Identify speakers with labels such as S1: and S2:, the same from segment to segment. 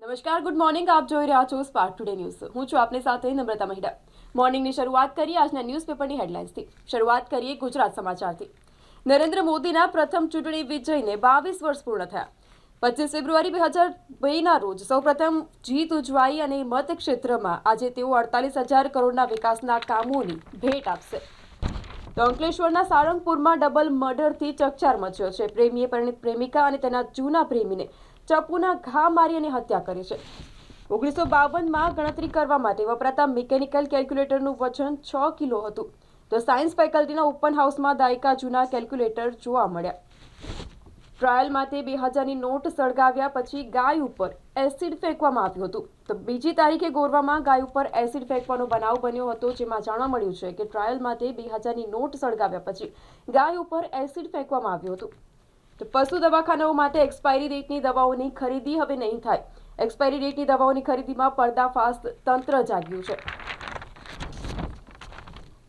S1: નમસ્કાર, good morning. આપ જોઈ રહ્યા છો સ્પાર્ક ટુડે ન્યૂઝ. હું છું આપની સાથે નમ્રતા મહિડા. મોર્નિંગની શરૂઆત કરીએ આજના ન્યૂઝપેપરની હેડલાઇન્સથી. શરૂઆત કરીએ ગુજરાત સમાચારથી. નરેન્દ્ર મોદીના પ્રથમ ચૂંટણી વિજયને 22 વર્ષ પૂર્ણ થયા. 25 ફેબ્રુઆરી 2002ના રોજ સૌપ્રથમ જીત ઉજવાઈ અને મતક્ષેત્રમાં આજે તેઓ 48,000 કરોડના વિકાસના કામોની ભેટ આપશે. તો અંકલેશ્વરના સાળંગપુરમાં ડબલ મર્ડરથી ચકચાર મચ્યો છે. પ્રેમીએ પરિણીત પ્રેમિકા અને તેના જૂના પ્રેમીને ચપ્પુના ઘા મારી અને હત્યા કરી છે. 1952માં ગણતરી કરવા માટે વપરાતા મિકેનિકલ કેલ્ક્યુલેટરનું વજન 6 કિલો હતું. તો સાયન્સ ફેકલ્ટીના ઓપન હાઉસમાં દાયકા જૂના કેલ્ક્યુલેટર જોવા મળ્યા. ટ્રાયલ માટે 2000ની નોટ સળગાવ્યા પછી ગાય ઉપર એસિડ ફેંકવામાં આવ્યું હતું. તો બીજી તારીખે ગોરવામાં ગાય ઉપર એસિડ ફેંકવાનો બનાવ બન્યો હતો, જેમાં જાણવા મળ્યું છે કે ટ્રાયલ માટે 2000ની નોટ સળગાવ્યા પછી ગાય ઉપર એસિડ ફેંકવામાં આવ્યું હતું. તો પશુ દવાખાનાઓ માટે એક્સપાયરી ડેટની દવાઓની ખરીદી હવે નહીં થાય. એક્સપાયરી ડેટની દવાઓની ખરીદીમાં પર્દાફાશ, તંત્ર જાગ્યું છે.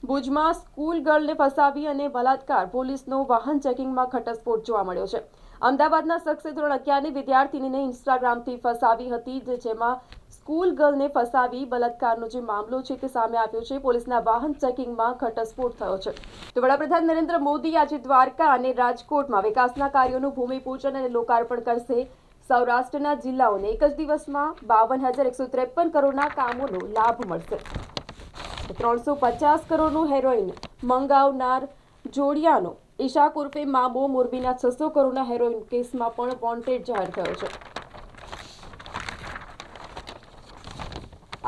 S1: ભુજમાં સ્કૂલ ગર્લને ફસાવી અને બલાત્કાર, પોલીસનો વાહન ચેકિંગમાં ઘટસ્ફોટ જોવા મળ્યો છે. અમદાવાદના શખ્સે ધોરણ 11ની વિદ્યાર્થીનીને ઇન્સ્ટાગ્રામથી ફસાવી હતી, જેમાં સ્કૂલ ગર્લને ફસાવી બલાત્કારનો જે મામલો છે તે સામે આવ્યો છે. પોલીસના વાહન ચેકિંગમાં ઘટસ્ફોટ થયો છે. તો વડાપ્રધાન નરેન્દ્ર મોદી આજે દ્વારકા અને રાજકોટમાં વિકાસના કાર્યોનું ભૂમિપૂજન અને લોકાર્પણ કરશે. સૌરાષ્ટ્રના જિલ્લાઓને એક જ દિવસમાં 52,153 કરોડના કામોનો લાભ મળશે. 350 કરોડનું હેરોઇન મંગાવનાર જોડિયાનો ઈશાક ઉર્ફે મામો મોરબીના 600 કરોડના હેરોઇન કેસમાં પણ વોન્ટેડ જાહેર થયો છે.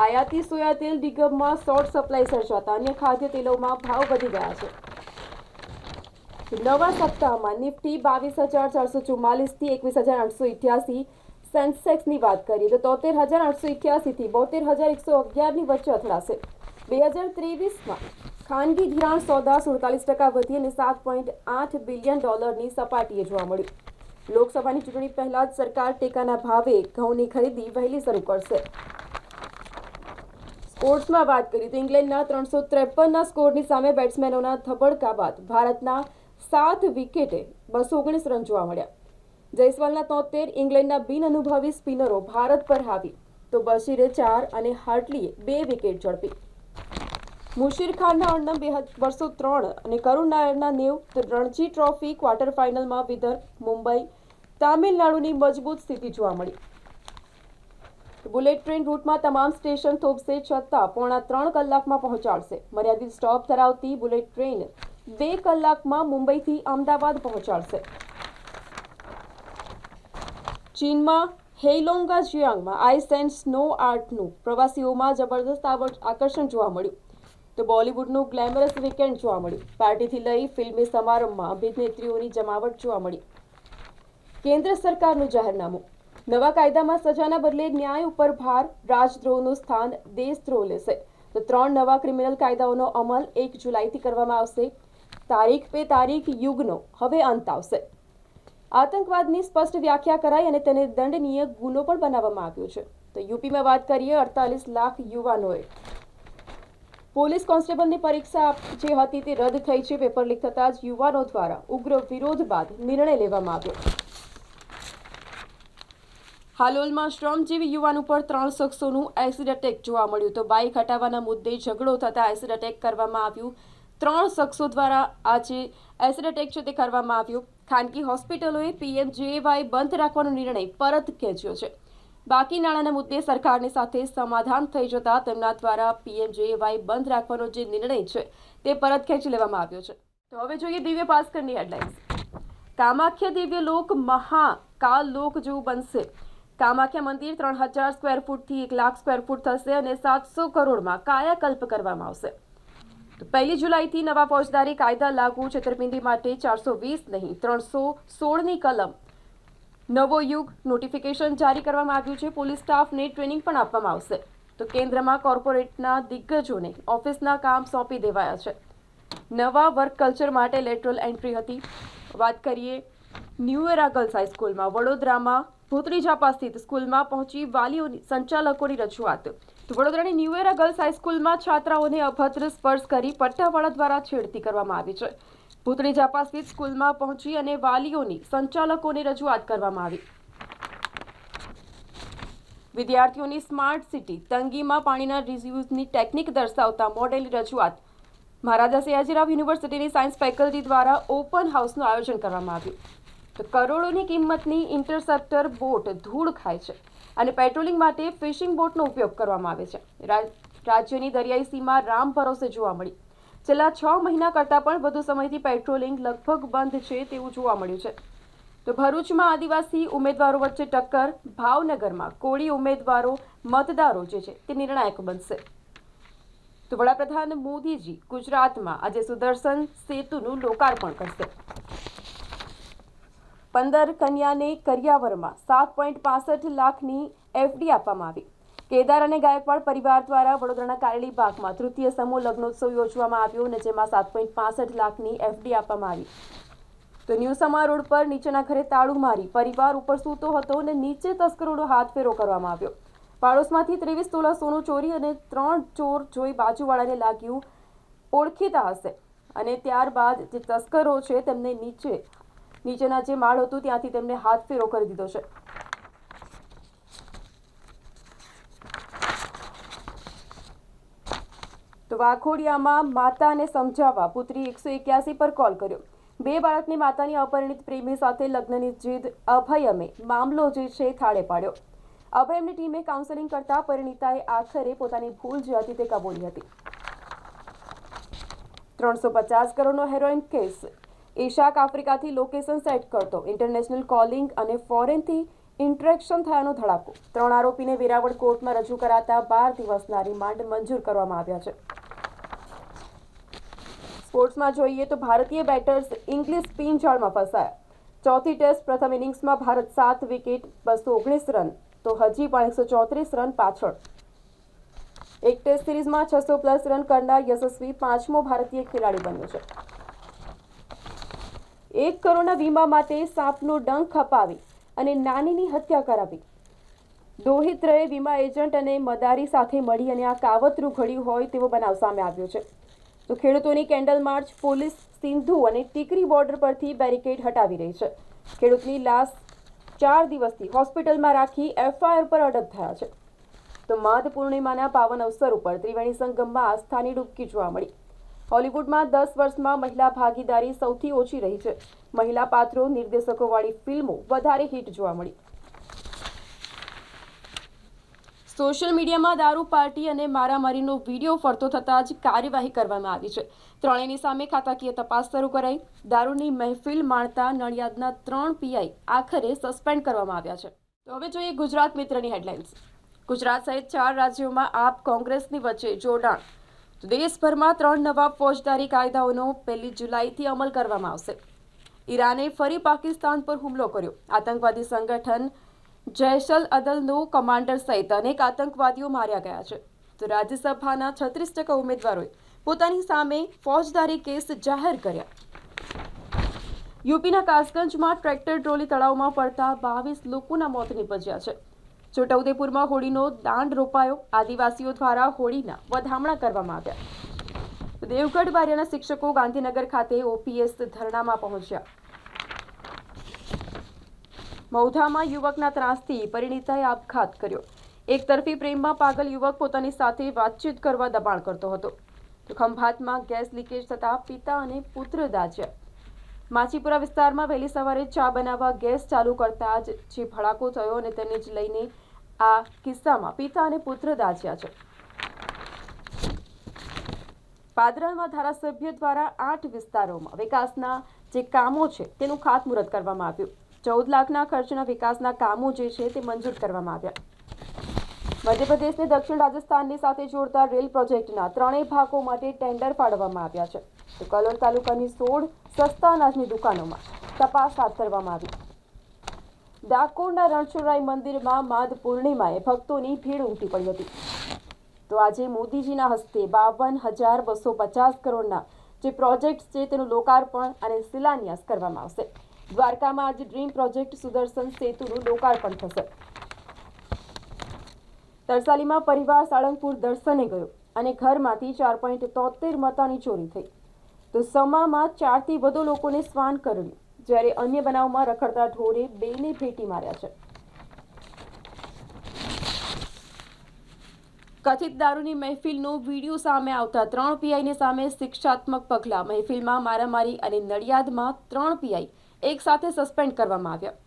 S1: આયાતી સોયા તેલ નિગમમાં શોર્ટ સપ્લાય સર્જાતા અન્ય ખાદ્ય તેલોમાં ભાવ વધી ગયા છે. નવા સપ્તાહમાં નિફ્ટી 22,444 થી 21,888, સેન્સેક્સની વાત કરીએ તો 73,888 થી 72,111ની વચ્ચે અથડાશે. 2023માં ખાનગી ધિરાણ સોદા 47% વધી અને $7.8 બિલિયન સપાટીએ જોવા મળ્યું. લોકસભાની ચૂંટણી પહેલા જ સરકાર ટેકાના ભાવે ઘઉંની ખરીદી વહેલી શરૂ કરશે. સ્પોર્ટ્સમાં વાત કરીએ તો ઇંગ્લેન્ડના 353ના સ્કોરની સામે બેટ્સમેનોના ધબડકા બાદ ભારતના 7 વિકેટે 219 રન જોવા મળ્યા. જયસ્વાલના 73, ઇંગ્લેન્ડના બિનઅનુભવી સ્પિનરો ભારત પર હાવી, તો બશીરે 4 અને હાર્ટલીએ 2 વિકેટ ઝડપી. મુશીર ખાનના અણનમ 203 અને કરુણ નાયરના 90. તો રણજી ટ્રોફી ક્વાર્ટર ફાઇનલમાં વિદર્ભ, મુંબઈ, તામિલનાડુની મજબૂત સ્થિતિ જોવા મળી. બુલેટ ટ્રેન રૂટમાં તમામ સ્ટેશન થોભશે છતાં 3.5 કલાકમાં પહોંચાડશે. મર્યાદિત સ્ટોપ ધરાવતી બુલેટ ટ્રેન 2 કલાકમાં મુંબઈથી અમદાવાદ પહોંચાડશે. ચીનમાં હેઇલોંગજિયાંગમાં આઈસ એન્ડ સ્નો આર્ટનું પ્રવાસીઓમાં જબરદસ્ત આકર્ષણ જોવા મળ્યું. તો બોલિવૂડનું ગ્લેમરસ વીકેન્ડ જોવા મળ્યું. પાર્ટીથી લઈ ફિલ્મી સમારંભમાં અભિનેત્રીઓની જમાવટ જોવા મળી. કેન્દ્ર સરકારનું જાહેરનામું. નવા કાયદામાં સજાના બદલે ન્યાય ઉપર ભાર, રાજદ્રોહનું સ્થાન દેશદ્રોહ લેશે. તો 3 નવા ક્રિમિનલ કાયદાઓનો અમલ 1 જુલાઈથી કરવામાં આવશે. તારીખ પે તારીખ યુગનો હવે અંત આવશે. આતંકવાદની સ્પષ્ટ વ્યાખ્યા કરાઈ અને તેને દંડનીય ગુનો પણ બનાવવામાં આવ્યો છે. તો યુપીમાં વાત કરીએ 48 લાખ યુવાનોએ પોલીસ કોન્સ્ટેબલની પરીક્ષા જે હતી તે રદ થઈ છે. પેપર લીક થતાં જ યુવાનો દ્વારા ઉગ્ર વિરોધ બાદ નિર્ણય લેવામાં આવ્યો. હાલોલમાં શ્રમજીવી યુવાન ઉપર 3 શખ્સોનું એસિડ એટેક જોવા મળ્યું. તો બાઇક હટાવવાના મુદ્દે ઝઘડો થતાં એસિડ એટેક કરવામાં આવ્યું. 3 શખ્સો દ્વારા આજે એસિડ એટેક છે તે કરવામાં આવ્યો. ખાનગી હોસ્પિટલોએ PMJAY બંધ રાખવાનો નિર્ણય પરત ખેંચ્યો છે. બાકી નાણાંના મુદ્દે સરકારની સાથે સમાધાન થઈ જતા તેમના દ્વારા PMJAY બંધ રાખવાનો જે નિર્ણય છે તે પરત ખેંચી લેવામાં આવ્યો છે. તો હવે જોઈએ દિવ્ય ભાસ્કરની હેડલાઇન્સ. કામાખ્ય દિવ્ય લોક મહાકાલ લોક જેવું બનશે. કામાખ્યા મંદિર 3,000 સ્ક્વેર ફૂટથી 1 લાખ સ્ક્વેર ફૂટ થશે અને 700 કરોડમાં કાયાકલ્પ કરવામાં આવશે. તો 1 જુલાઈથી નવા ફોજદારી કાયદા લાગુ. છેતરપિંડી માટે 420 નહીં 316ની કલમ. નવો યુગ નોટિફિકેશન જારી કરવામાં આવ્યું છે. પોલીસ સ્ટાફને ટ્રેનિંગ પણ આપવામાં આવશે. તો કેન્દ્રમાં કોર્પોરેટના દિગ્ગજોને ઓફિસના કામ સોંપી દેવાયા છે. નવા વર્ક કલ્ચર માટે લેટરલ એન્ટ્રી હતી. વાત કરીએ ન્યૂએરા ગર્લ્સ હાઈસ્કૂલમાં. વડોદરામાં ભૂતળી ઝાપા સ્થિત સ્કૂલમાં પહોંચી વાલીઓની સંચાલકોની રજૂઆત. તો વડોદરાની ન્યૂએરા ગર્લ્સ હાઈસ્કૂલમાં છાત્રાઓને અભદ્ર સ્પર્શ કરી પટ્ટાવાળા દ્વારા છેડતી કરવામાં આવી છે. ભૂતળી ઝાપા સ્થિત સ્કૂલમાં પહોંચી અને વાલીઓની સંચાલકોને રજૂઆત કરવામાં આવી. વિદ્યાર્થીઓની સ્માર્ટ સિટી તંગીમાં પાણીના રિયુઝની ટેકનિક દર્શાવતા મોડેલની રજૂઆત મહારાજા સયાજીરાવ યુનિવર્સિટીની સાયન્સ ફેકલ્ટી દ્વારા ઓપન હાઉસનું આયોજન કરવામાં આવ્યું. તો કરોડોની કિંમતની ઇન્ટરસેપ્ટર બોટ ધૂળ ખાય છે અને પેટ્રોલિંગ માટે ફિશિંગ બોટનો ઉપયોગ કરવામાં આવે છે. રાજ્યની દરિયાઈ સીમા રામ ભરોસે જોવા મળી. છેલ્લા 6 મહિના કરતાં પણ વધુ સમયથી પેટ્રોલિંગ લગભગ બંધ છે તેવું જોવા મળ્યું છે. તો ભરૂચમાં આદિવાસી ઉમેદવારો વચ્ચે ટક્કર, ભાવનગરમાં કોળી ઉમેદવારો મતદારો જે છે તે નિર્ણાયક બનશે. તો વડાપ્રધાન મોદીજી ગુજરાતમાં આજે સુદર્શન સેતુનું લોકાર્પણ કરશે. 15 કન્યાને કરિયાવરમાં 7.65 લાખની એફડી આપવામાં આવી. કેદાર અને ગાયકવાડ પરિવાર દ્વારા વડોદરાના કારેલીબાગમાં તૃતીય સમૂહ લગ્નોત્સવ યોજવામાં આવ્યો અને જેમાં 7.65 લાખની એફડી આપવામાં આવી. તો ન્યૂ સમા રોડ પર નીચેના ઘરે તાળું મારી પરિવાર ઉપર સૂતો હતો અને નીચે તસ્કરોનો હાથફેરો કરવામાં આવ્યો. પાડોશમાંથી 23 તોલા સોનું ચોરી અને 3 ચોર જોઈ બાજુવાળાને લાગ્યું ઓળખીતા હશે અને ત્યારબાદ જે તસ્કરો છે તેમને નીચેના જે માળ હતું ત્યાંથી તેમને હાથફેરો કરી દીધો છે. તો વાઘોડિયામાં માતાને સમજાવવા પુત્રી 181 પર કોલ કર્યો. 2 બાળકની માતાની અપરિણિત પ્રેમી સાથે લગ્નની જીદ અભયમે મામલો જે છે થાળે પાડ્યો. અભયમની ટીમે કાઉન્સેલિંગ કરતા પરિણીતાએ આખરે પોતાની ભૂલ જે હતી તે કબૂલી હતી. 350 કરોડનો હેરોઇન કેસ. એશાક આફ્રિકાથી લોકેશન સેટ કરતો ઇન્ટરનેશનલ કોલિંગ અને ફોરેનથી ઇન્ટરેક્શન થયાનો ધડાકો. 3 આરોપીને વેરાવળ કોર્ટમાં રજૂ કરાતા 12 દિવસના રિમાન્ડ મંજૂર કરવામાં આવ્યા છે. સ્પોર્ટ્સમાં જોઈએ તો ભારતીય બેટર્સ ઇંગ્લિશ સ્પિન જાળમાં ફસાયા. ચોથી ટેસ્ટ પ્રથમ ઇનિંગ્સમાં ભારત 7 વિકેટ 219 રન તો હજી પણ 134 રન પાછળ. એક ટેસ્ટ સિરીઝમાં 600+ રન કરનાર યશસ્વી 5મો ભારતીય ખેલાડી બન્યો છે. 1 કરોડના વીમા માટે સાપનો ડંખ અપાવી અને નાનીની હત્યા કરાવી. દોહિત્રએ વીમા એજન્ટ અને મદારી સાથે મળી અને આ કાવતરું ઘડ્યું હોય તેવો બનાવ સામે આવ્યો છે. તો ખેડૂતોની કેન્ડલ માર્ચ. પોલીસ સિંધુ અને ટીકરી બોર્ડર પરથી બેરિકેડ હટાવી રહી છે. ખેડૂતની લાશ 4 દિવસથી હોસ્પિટલમાં રાખી એફઆઈઆર પર અડગ થયા છે. તો માઘ પૂર્ણિમાના પાવન અવસર ઉપર ત્રિવેણી સંગમમાં આસ્થાની ડૂબકી જોવા મળી. હોલિવૂડમાં 10 વર્ષમાં મહિલા ભાગીદારી સૌથી ઓછી રહી છે. મહિલા પાત્રો નિર્દેશકોવાળી ફિલ્મો વધારે હિટ જોવા મળી. સોશિયલ મીડિયામાં દારૂ પાર્ટી અને મારામારીનો વિડીયો ફરતો થતાં જ કાર્યવાહી કરવામાં આવી છે. ત્રણેયની સામે ખાતાકીય તપાસ શરૂ કરાઈ. દારૂની મહેફિલ માણતા નડિયાદના 3 પીઆઈ આખરે સસ્પેન્ડ કરવામાં આવ્યા છે. તો હવે જોઈએ ગુજરાત મિત્રની હેડલાઇન્સ. ગુજરાત સહિત 4 રાજ્યોમાં આપ કોંગ્રેસની વચ્ચે જોડાણ. તો દેશભરમાં 3 નવા ફોજદારી કાયદાઓનો 1 જુલાઈથી અમલ કરવામાં આવશે. ઈરાને ફરી પાકિસ્તાન પર હુમલો કર્યો. આતંકવાદી સંગઠન જૈશ-અલ અદલનો કમાન્ડર સહિત અનેક આતંકવાદીઓ માર્યા ગયા છે. તો રાજ્યસભાના 36% ઉમેદવારોએ પોતાની સામે ફોજદારી કેસ જાહેર કર્યા. યુપીના કાસગંજમાં ટ્રેક્ટર ટ્રોલી તળાવમાં પડતા 22 લોકોના મોત નીપજ્યા છે. છોટાઉદેપુરમાં હોળીનો દાંડ રોપાયો. આદિવાસીઓ દ્વારા હોળીના વધામણા કરવામાં આવ્યા. દેવગઢ બારિયાના શિક્ષકો ગાંધીનગર ખાતે ઓપીએસ ધરણામાં પહોંચ્યા. મૌધામાં યુવકના ત્રાસથી પરિણીતાએ આપઘાત કર્યો. એકતરફી પ્રેમમાં પાગલ યુવક પોતાની સાથે વાતચીત કરવા દબાણ કરતો હતો. તો ખંભાતમાં ગેસ લીકેજ થતાં પિતા અને પુત્ર દાઝ્યા. માછીપુરા વિસ્તારમાં વહેલી સવારે ચા બનાવવા ગેસ ચાલુ કરતા જ જે ભડાકો થયો અને તેને જ લઈને આ કિસ્સામાં પિતા અને પુત્ર દાઝ્યા છે. પાદરામાં ધારાસભ્ય દ્વારા 8 વિસ્તારોમાં વિકાસના જે કામો છે તેનું ખાતમુહૂર્ત કરવામાં આવ્યું. 14 લાખના ખર્ચના વિકાસના કામો જે છે તે મંજૂર કરવામાં આવ્યા. મધ્યપ્રદેશને દક્ષિણ રાજસ્થાનની સાથે જોડતા રેલ પ્રોજેક્ટના 3 ભાગો માટે ટેન્ડર ફાળવવામાં આવ્યા છે. તો કલોલ તાલુકાની 16 સસ્તા અનાજની દુકાનોમાં તપાસ હાથ ધરવામાં આવી. ડાકોરના રણછોડરાય મંદિરમાં માઘ પૂર્ણિમાએ ભક્તોની ભીડ ઉમટી પડી હતી. તો આજે મોદીજીના હસ્તે 52,250 કરોડના જે પ્રોજેક્ટ છે તેનું લોકાર્પણ અને શિલાન્યાસ કરવામાં આવશે. દ્વારકામાં આજે ડ્રીમ પ્રોજેક્ટ સુદર્શન સેતુનું લોકાર્પણ થશે. તરસાલીમાં પરિવાર સાળંગપુર દર્શને ગયો અને ઘરમાંથી 4.73 મતાની ચોરી થઈ. તો સમામાં 4થી વધુ લોકોને શ્વાન કરડ્યું, જ્યારે અન્ય બનાવમાં રખડતા ઢોરે 2ને ભેટી માર્યા છે. કથિત દારૂની મહેફિલનો વિડીયો સામે આવતા 3 પીઆઈની સામે શિક્ષાત્મક પગલાં. મહેફિલમાં મારામારી અને નડિયાદમાં 3 પીઆઈ એક સાથે સસ્પેન્ડ કરવામાં આવ્યા.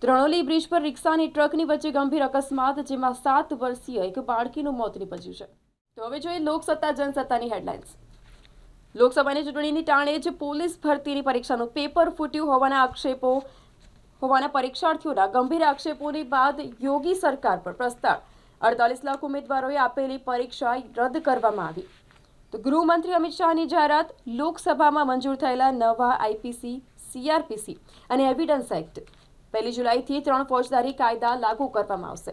S1: ત્રણોલી બ્રિજ પર રિક્ષા અને ટ્રકની વચ્ચે ગંભીર અકસ્માત, જેમાં 7 વર્ષીય એક બાળકીનું મોત નીપજ્યું છે. તો હવે જોઈએ લોકસત્તા જનસત્તાની હેડલાઇન્સ. લોકસભાની ચૂંટણીની ટાણે જ પોલીસ ભરતીની પરીક્ષાનું પેપર ફૂટ્યું હોવાના પરીક્ષાર્થીઓના ગંભીર આક્ષેપોની બાદ યોગી સરકાર પર પ્રસ્તાવ. 48 લાખ ઉમેદવારોએ આપેલી પરીક્ષા રદ કરવામાં આવી. તો ગૃહમંત્રી અમિત શાહની જાહેરાત. લોકસભામાં મંજૂર થયેલા નવા આઈપીસી, સીઆરપીસી અને એવિડન્સ એક્ટ 1 જુલાઈથી 3 ફોજદારી કાયદા લાગુ કરવામાં આવશે.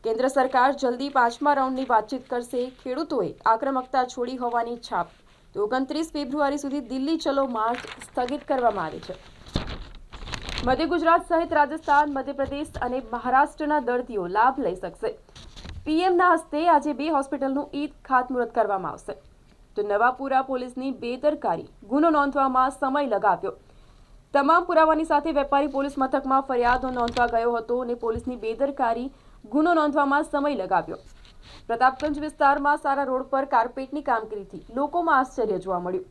S1: કેન્દ્ર સરકાર જલ્દી 5મા રાઉન્ડની વાતચીત કરશે. ખેડૂતોએ આક્રમકતા છોડી હોવાની છાપ. તો 29 ફેબ્રુઆરી સુધી દિલ્હી ચલો માર્ચ સ્થગિત કરવામાં આવી છે. મધ્ય ગુજરાત સહિત રાજસ્થાન, મધ્યપ્રદેશ અને મહારાષ્ટ્રના દર્દીઓ લાભ લઈ શકશે. પીએમના હસ્તે આજે 2 હોસ્પિટલનું ખાતમુહૂર્ત કરવામાં આવશે. તો નવાપુરા પોલીસની બેદરકારી, ગુનો નોંધવામાં સમય લગાવ્યો. તમામ પુરાવાની સાથે વેપારી પોલીસ મથકમાં ફરિયાદ નોંધવા ગયો હતો અને પોલીસની બેદરકારી, ગુનો નોંધવામાં સમય લગાવ્યો. પ્રતાપગંજ વિસ્તારમાં સારા રોડ પર કાર્પેટની કામગીરીથી લોકોમાં આશ્ચર્ય જોવા મળ્યું.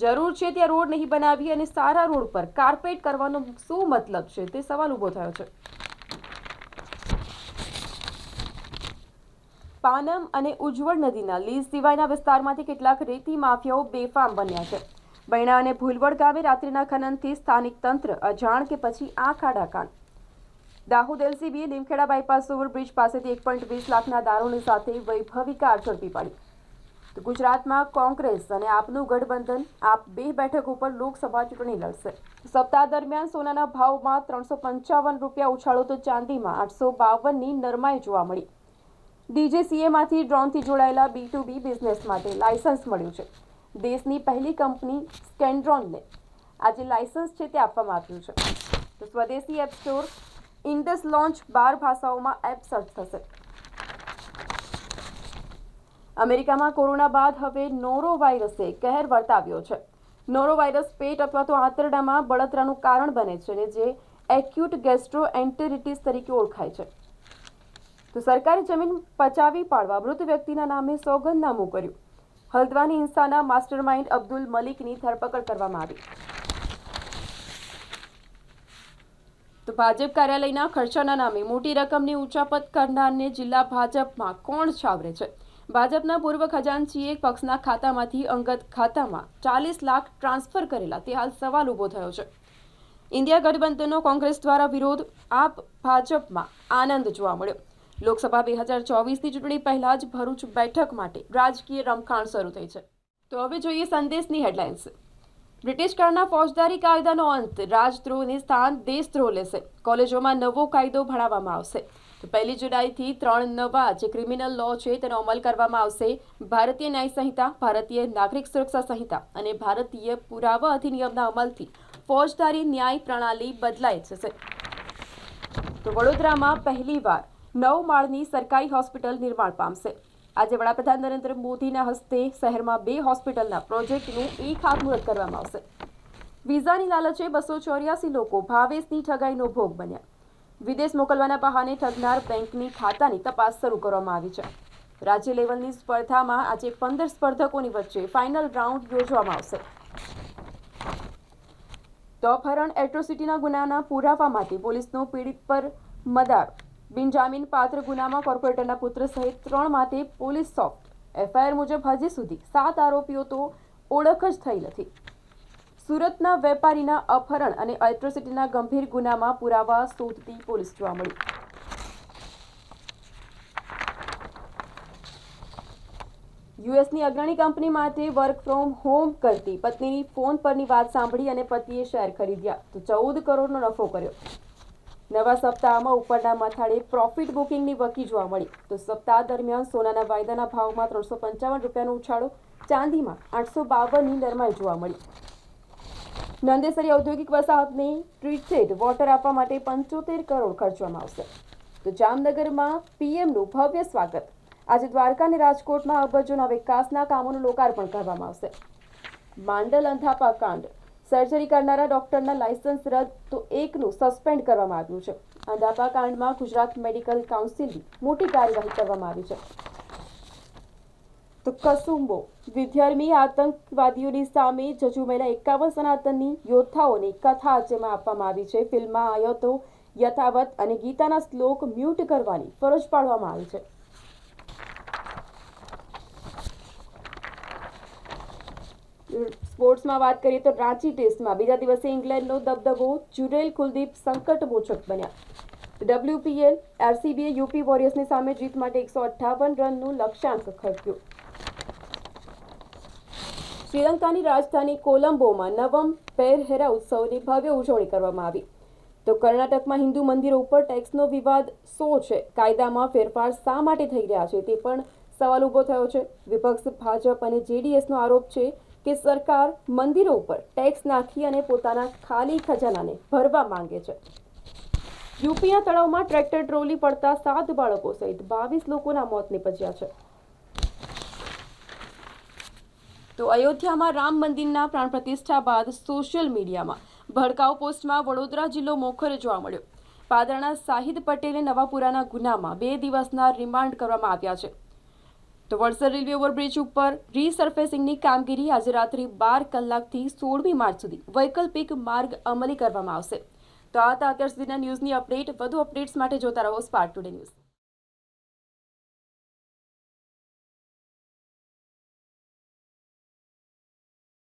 S1: જરૂર છે ત્યાં રોડ નહીં બનાવી અને સારા રોડ પર કાર્પેટ કરવાનો શું મતલબ છે, તે સવાલ ઊભો થયો છે. પાનમ અને ઉજ્જવળ નદીના લીઝ સિવાયના વિસ્તારમાંથી કેટલાક રેતી માફિયાઓ બેફામ બન્યા છે. બૈણા અને ભૂલવડ ગામે રાત્રિના ખનનથી સ્થાનિક તંત્ર અજાણ કે પછી આંખ આડા કાન. દાહોદ એલસીબીએ લીમખેડા બાયપાસ ઓવરબ્રિજ પાસેથી 1.20 લાખના દારૂની સાથે વૈભવી કાર ઝડપી પાડી. તો ગુજરાતમાં કોંગ્રેસ અને આપનું ગઠબંધન. આપ 2 બેઠક ઉપર લોકસભા ચૂંટણી લડશે. સપ્તાહ દરમિયાન સોનાના ભાવમાં 355 રૂપિયા ઉછાળો, તો ચાંદીમાં 852ની નરમાઈ જોવા મળી. ડીજીસીએમાંથી ડ્રોનથી જોડાયેલા B2B બિઝનેસ માટે લાયસન્સ મળ્યું છે. દેશની પહેલી કંપની સ્કેન્ડ્રોનને આજે લાયસન્સ છે તે આપવામાં આવ્યું છે. તો સ્વદેશી એપ સ્ટોર ઇન્ડસ લોન્ચ 12 ભાષાઓમાં એપ સર્ચ થશે. અમેરિકામાં કોરોના બાદ હવે નોરો વાયરસે કહેર વર્તાવ્યો છે. નોરો વાયરસ પેટ અથવા તો આંતરડામાં બળતરાનું કારણ બને છે અને જે એક્યુટ ગેસ્ટ્રોએન્ટેરિટિસ તરીકે ઓળખાય છે. તો સરકારી જમીન પચાવી પાડવા મૃત વ્યક્તિના નામે સોગંદનામું કર્યું. હલ્દ્વાની હિંસાના માસ્ટરમાઇન્ડ અબ્દુલ મલિકની ધરપકડ કરવામાં આવી. તો ભાજપ કાર્યાલયના ખર્ચાના નામે મોટી રકમની ઉચાપત કરનારને જિલ્લા ભાજપમાં કોણ છાવરે છે? ભાજપના પૂર્વ ખજાનચીએ પક્ષના ખાતામાંથી અંગત ખાતામાં 40 લાખ ટ્રાન્સફર કરેલા, તે હાલ સવાલ ઊભો થયો છે. ઇન્ડિયા ગઠબંધનનો કોંગ્રેસ દ્વારા વિરોધ. આપ ભાજપમાં આનંદ જોવા મળ્યો. લોકસભા 2024ની ચૂંટણી પહેલા જ ભરૂચ બેઠક માટે રાજકીય રમખાણ શરૂ થઈ છે. તો હવે જોઈએ સંદેશની હેડલાઇન્સ. બ્રિટિશ કાળના ફોજદારી કાયદાનો અંત. રાજદ્રોહને સ્થાન દેશદ્રોહ લેશે. કોલેજોમાં નવો કાયદો ભણાવવામાં આવશે. તો 1 જુલાઈથી 3 નવા જે ક્રિમિનલ લો છે તેનો અમલ કરવામાં આવશે. ભારતીય ન્યાય સંહિતા, ભારતીય નાગરિક સુરક્ષા સંહિતા અને ભારતીય પુરાવા અધિનિયમના અમલથી ફોજદારી ન્યાય પ્રણાલી બદલાઈ જશે. તો વડોદરામાં પહેલીવાર 9 માળની સરકારી હોસ્પિટલ નિર્માણ પામશે. આજે વડાપ્રધાન નરેન્દ્ર મોદીના હસ્તે શહેરમાં 2 હોસ્પિટલના પ્રોજેક્ટનું ખાતમુહૂર્ત કરવામાં આવશે. વિઝાની લાલચે 284 લોકો ભાવેશની ઠગાઈનો ભોગ બન્યા. વિદેશ મોકલવાના બહાને ઠગનાર બેંકની ખાતાની તપાસ શરૂ કરવામાં આવી છે. રાજ્ય લેવલની સ્પર્ધામાં આજે 15 સ્પર્ધકોની વચ્ચે ફાઇનલ રાઉન્ડ યોજવામાં આવશે. તો અપહરણ એટ્રોસિટીના ગુનાના પુરાવા માટે પોલીસનો પીડિત પર મદાર. બિનજામીન પાત્ર ગુનામાં કોર્પોરેટરના પુત્ર સહિત 3 માટે પોલીસ સોફ્ટ. એફઆઈઆર મુજબ હજી સુધી 7 આરોપીઓ તો ઓળખ જ થઈ નથી. સુરતના વેપારીના અપહરણ અને એટ્રોસિટીના ગંભીર ગુનામાં પુરાવા શોધતી પોલીસ જોવા મળી. યુએસની અગ્રણી કંપની માટે વર્ક ફ્રોમ હોમ કરતી પત્નીની ફોન પરની વાત સાંભળી અને પતિએ શેર ખરીદ્યા તો 14 કરોડનો નફો કર્યો. નવા સપ્તાહમાં ઉપરના મથાળે પ્રોફિટ બુકિંગની વકી જોવા મળી. તો સપ્તાહ દરમિયાન સોનાના વાયદાના ભાવમાં 355 રૂપિયાનો ઉછાળો, ચાંદીમાં 852ની નરમાઈ જોવા મળી. નંદેસરી ઔદ્યોગિક વસાહતને ટ્રીટેડ વોટર આપવા માટે 75 કરોડ ખર્ચવામાં આવશે. તો જામનગરમાં પીએમનું ભવ્ય સ્વાગત. આજે દ્વારકા અને રાજકોટમાં અબજોના વિકાસના કામોનું લોકાર્પણ કરવામાં આવશે. માંડલ અંધાપા કાંડ. સર્જરી કરનારા ડોક્ટરના લાયસન્સ રદ, તો 1નું સસ્પેન્ડ કરવામાં આવ્યું છે. અંદાપા કાંડમાં ગુજરાત મેડિકલ કાઉન્સિલની મોટી કાર્યવાહી કરવામાં આવી છે. તો કસુંબો વિધર્મી આતંકવાદીઓની સામે જજુમેલા 51 સનાતની યોદ્ધાઓની કથા જેમાં આપવામાં આવી છે. ફિલ્મમાં આયતો યથાવત અને ગીતાના શ્લોક મ્યુટ કરવાની ફરજ પાડવામાં આવી છે. સ્પોર્ટ્સમાં વાત કરીએ તો રાંચી ટેસ્ટમાં બીજા દિવસે ઇંગ્લેન્ડનો દબદબો, જુરેલ કુલદીપ સંકટમોચક બન્યા. WPL RCBએ યુપી વોરિયર્સની સામે જીત માટે 158 રનનું લક્ષ્યાંક ખડક્યું. શ્રીલંકાની રાજધાની કોલંબોમાં નવમ પેરહેરા ઉત્સવની ભવ્ય ઉજવણી કરવામાં આવી. તો કર્ણાટકમાં હિન્દુ મંદિરો ઉપર ટેક્સનો વિવાદ શો છે. કાયદામાં ફેરફાર શા માટે થઈ રહ્યા છે તે પણ સવાલ ઊભો થયો છે. વિપક્ષ ભાજપ અને JDSનો આરોપ છે કે સરકાર મંદિરો ઉપર ટેક્સ નાખી અને પોતાના ખાલી ખજાનાને ભરવા માંગે છે. યુપીના તળાવમાં ટ્રેક્ટર ટ્રોલી પડતા 7 બાળકો સહિત 22 લોકોના મોત નીપજ્યા છે. તો અયોધ્યામાં રામ મંદિરના પ્રાણ પ્રતિષ્ઠા બાદ સોશિયલ મીડિયામાં ભડકાઉ પોસ્ટમાં વડોદરા જિલ્લો મોખરે જોવા મળ્યો. પાદરાના શાહિદ પટેલે નવાપુરાના ગુનામાં 2 દિવસના રિમાન્ડ કરવામાં આવ્યા છે. તો વડસર રેલવે ઓવરબ્રિજ ઉપર રીસર્ફેસિંગની કામગીરી આજે રાત્રે 12 કલાકથી 16મી માર્ચ સુધી વૈકલ્પિક માર્ગ અમલી કરવામાં આવશે. તો આ હતા અત્યાર સુધીના ન્યૂઝની અપડેટ. વધુ અપડેટ્સ માટે જોતા રહો સ્પાર્ક ટુડે ન્યૂઝ.